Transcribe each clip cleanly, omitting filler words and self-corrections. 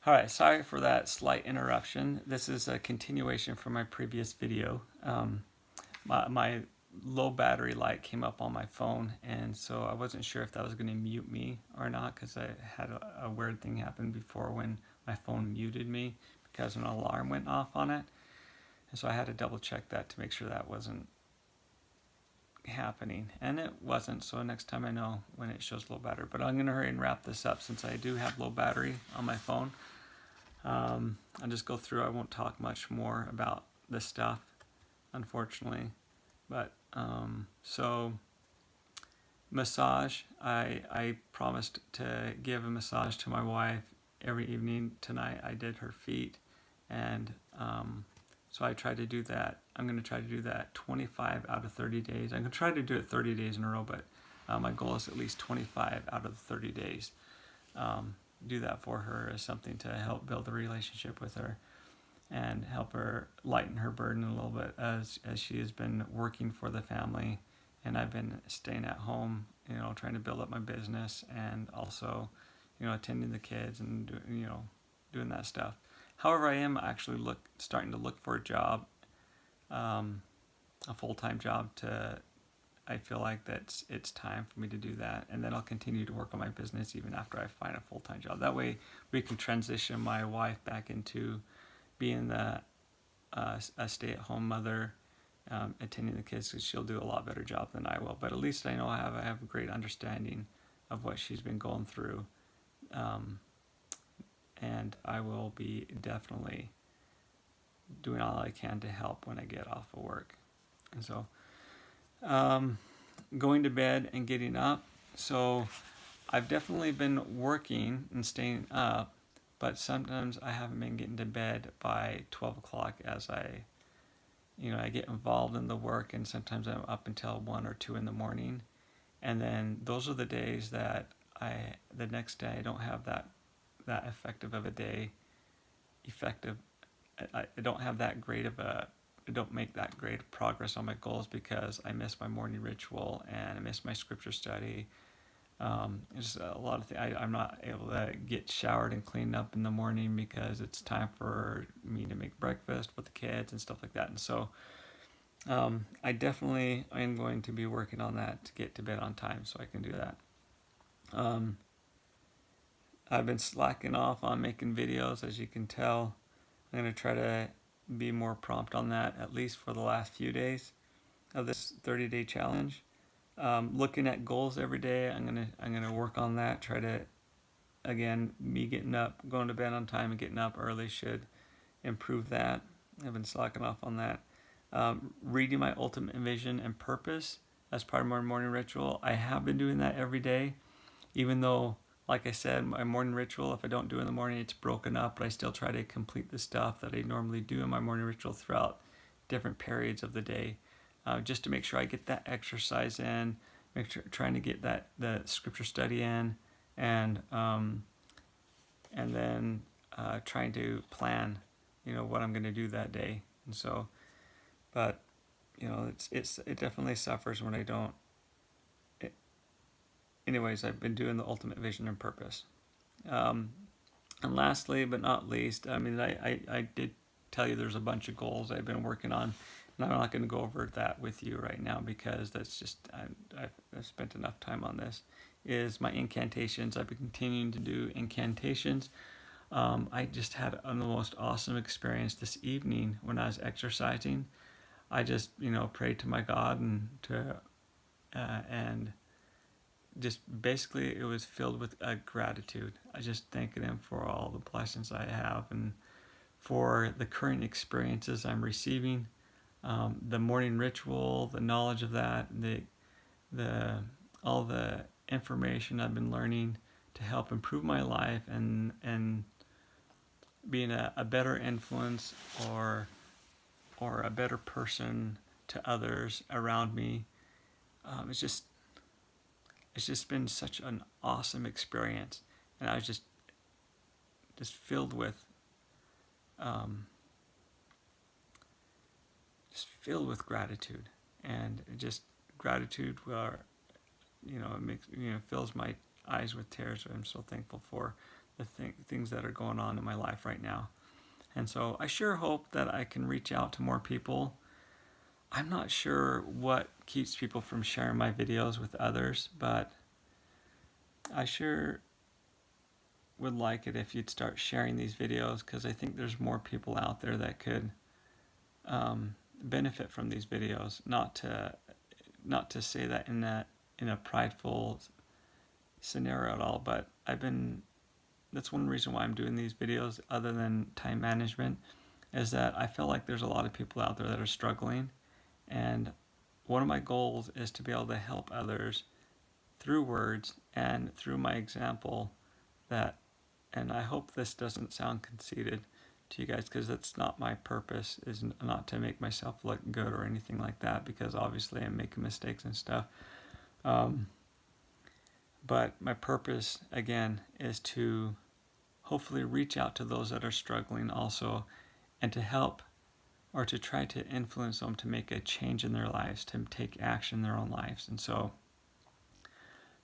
Alright, sorry for that slight interruption. This is a continuation from my previous video. My low battery light came up on my phone, and so I wasn't sure if that was going to mute me or not, because I had a weird thing happen before when my phone muted me because an alarm went off on it. And so I had to double check that to make sure that wasn't happening, and it wasn't. So next time I know when it shows low battery. But I'm going to hurry and wrap this up since I do have low battery on my phone. I'll just go through. I won't talk much more about this stuff, unfortunately. But so massage. I promised to give a massage to my wife every evening. Tonight I did her feet, and so I tried to do that. I'm going to try to do that 25 out of 30 days. I'm going to try to do it 30 days in a row, but my goal is at least 25 out of the 30 days. Do that for her as something to help build a relationship with her and help her lighten her burden a little bit as she has been working for the family, and I've been staying at home, trying to build up my business and also, attending the kids and doing that stuff. However, I am actually starting to look for a job, a full-time job. I feel like it's time for me to do that, and then I'll continue to work on my business even after I find a full-time job. That way we can transition my wife back into being a stay-at-home mother, attending the kids, because she'll do a lot better job than I will. But at least I know I have a great understanding of what she's been going through, and I will be definitely doing all I can to help when I get off of work. And so going to bed and getting up. So I've definitely been working and staying up, but sometimes I haven't been getting to bed by 12 o'clock as I get involved in the work, and sometimes I'm up until 1 or 2 in the morning. And then those are the days that the next day I don't have that effective of a day. I don't have that great of a I don't make that great of progress on my goals because I miss my morning ritual and I miss my scripture study. There's a lot of things. I'm not able to get showered and cleaned up in the morning because it's time for me to make breakfast with the kids and stuff like that. And so I definitely am going to be working on that to get to bed on time so I can do that. I've been slacking off on making videos, as you can tell. I'm going to try to be more prompt on that, at least for the last few days of this 30-day challenge. Looking at goals every day, I'm gonna work on that. Try to, again, me getting up, going to bed on time, and getting up early should improve that. I've been slacking off on that. Reading my ultimate vision and purpose as part of my morning ritual. I have been doing that every day, even though, like I said, my morning ritual, if I don't do it in the morning, it's broken up, but I still try to complete the stuff that I normally do in my morning ritual throughout different periods of the day, just to make sure I get that exercise in, trying to get the scripture study in, and then trying to plan, what I'm going to do that day. And so, but it definitely suffers when I don't. Anyways, I've been doing the ultimate vision and purpose. And lastly, but not least, I did tell you there's a bunch of goals I've been working on, and I'm not going to go over that with you right now because that's just, I've spent enough time on this, is my incantations. I've been continuing to do incantations. I just had the most awesome experience this evening when I was exercising. I just, prayed to my God and just basically it was filled with gratitude. I just thanking him for all the blessings I have and for the current experiences I'm receiving, the morning ritual, the knowledge of that, the all the information I've been learning to help improve my life and being a better influence or a better person to others around me. It's just been such an awesome experience, and I was just filled with gratitude, and just gratitude where it makes fills my eyes with tears. I'm so thankful for things that are going on in my life right now. And so I sure hope that I can reach out to more people. I'm not sure what keeps people from sharing my videos with others, but I sure would like it if you'd start sharing these videos, because I think there's more people out there that could benefit from these videos. Not to say that in a prideful scenario at all, but that's one reason why I'm doing these videos, other than time management, is that I feel like there's a lot of people out there that are struggling, and one of my goals is to be able to help others through words and through my example. And I hope this doesn't sound conceited to you guys, because that's not my purpose, is not to make myself look good or anything like that, because obviously I'm making mistakes and stuff. But my purpose, again, is to hopefully reach out to those that are struggling also, and to help or to try to influence them to make a change in their lives, to take action in their own lives. And so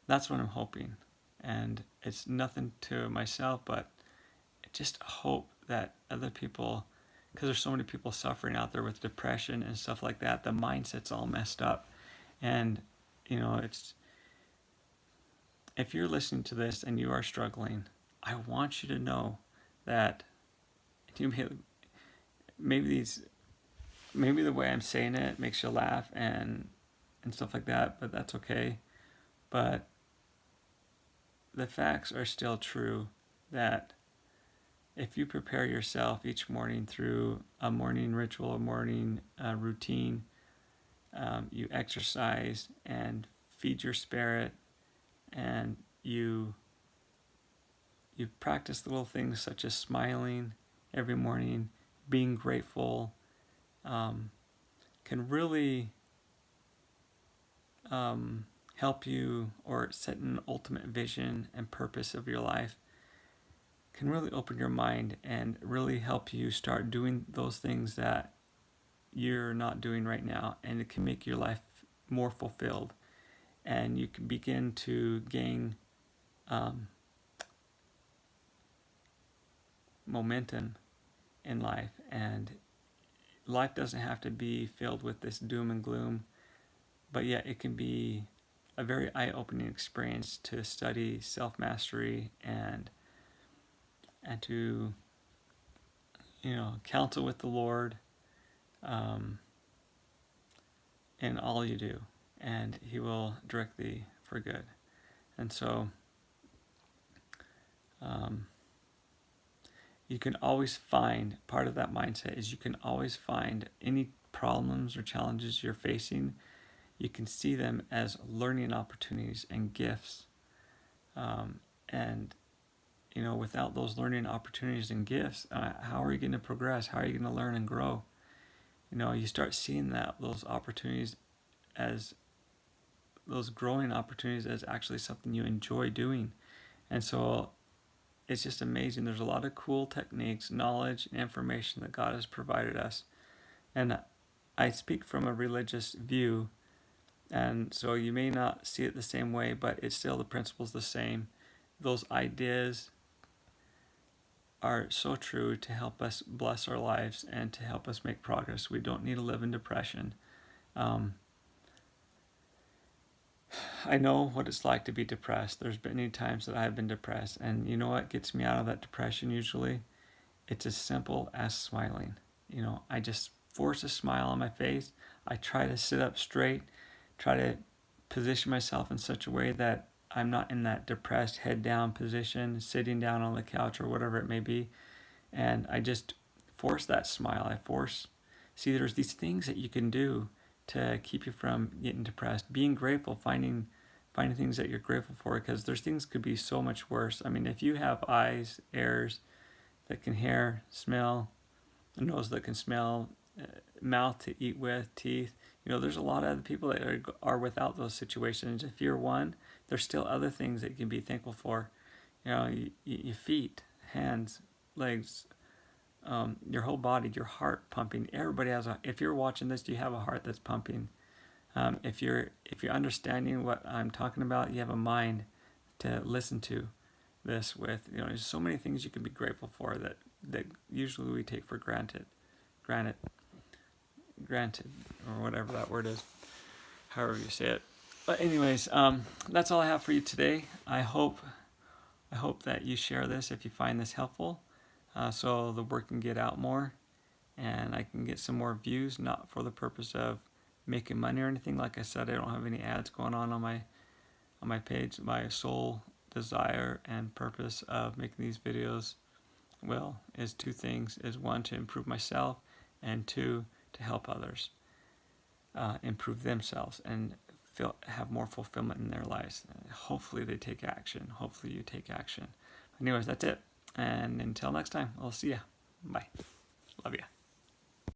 that's what I'm hoping. And it's nothing to myself, but just hope that other people, because there's so many people suffering out there with depression and stuff like that, the mindset's all messed up. And, if you're listening to this and you are struggling, I want you to know that maybe the way I'm saying it makes you laugh and stuff like that, but that's okay. But the facts are still true, that if you prepare yourself each morning through a morning ritual, a morning routine, you exercise and feed your spirit, and you practice little things such as smiling every morning, being grateful, can really help you, or set an ultimate vision and purpose of your life, can really open your mind and really help you start doing those things that you're not doing right now, and it can make your life more fulfilled, and you can begin to gain momentum in life. And life doesn't have to be filled with this doom and gloom, but yet it can be a very eye-opening experience to study self-mastery and to counsel with the Lord in all you do, and He will direct thee for good. And so you can always find, part of that mindset is you can always find any problems or challenges you're facing, you can see them as learning opportunities and gifts. And without those learning opportunities and gifts, how are you going to progress? How are you going to learn and grow? You start seeing those opportunities, as those growing opportunities, as actually something you enjoy doing. And so it's just amazing. There's a lot of cool techniques, knowledge, and information that God has provided us. And I speak from a religious view, and so you may not see it the same way, but it's still, the principle's the same. Those ideas are so true to help us bless our lives and to help us make progress. We don't need to live in depression. I know what it's like to be depressed. There's been many times that I've been depressed, and you know what gets me out of that depression usually? It's as simple as smiling. I just force a smile on my face. I try to sit up straight, try to position myself in such a way that I'm not in that depressed head down position, sitting down on the couch or whatever it may be. And I just force that smile. See, there's these things that you can do to keep you from getting depressed. Being grateful, finding things that you're grateful for, because there's things could be so much worse. I mean, if you have eyes, ears that can hear, smell, a nose that can smell, mouth to eat with, teeth, there's a lot of other people that are without those situations. If you're one, there's still other things that you can be thankful for. Your feet, hands, legs, your whole body, your heart pumping. Everybody has if you're watching this, you have a heart that's pumping. If you're understanding what I'm talking about, you have a mind to listen to. this with, there's so many things you can be grateful for that usually we take for granted, or whatever that word is, however you say it. But anyways, that's all I have for you today. I hope that you share this if you find this helpful, so the work can get out more and I can get some more views, not for the purpose of making money or anything. Like I said, I don't have any ads going on my page. My sole desire and purpose of making these videos, is two things. Is one, to improve myself, and two, to help others improve themselves and have more fulfillment in their lives. Hopefully they take action. Hopefully you take action. Anyways, that's it. And until next time, I'll see ya. Bye. Love ya.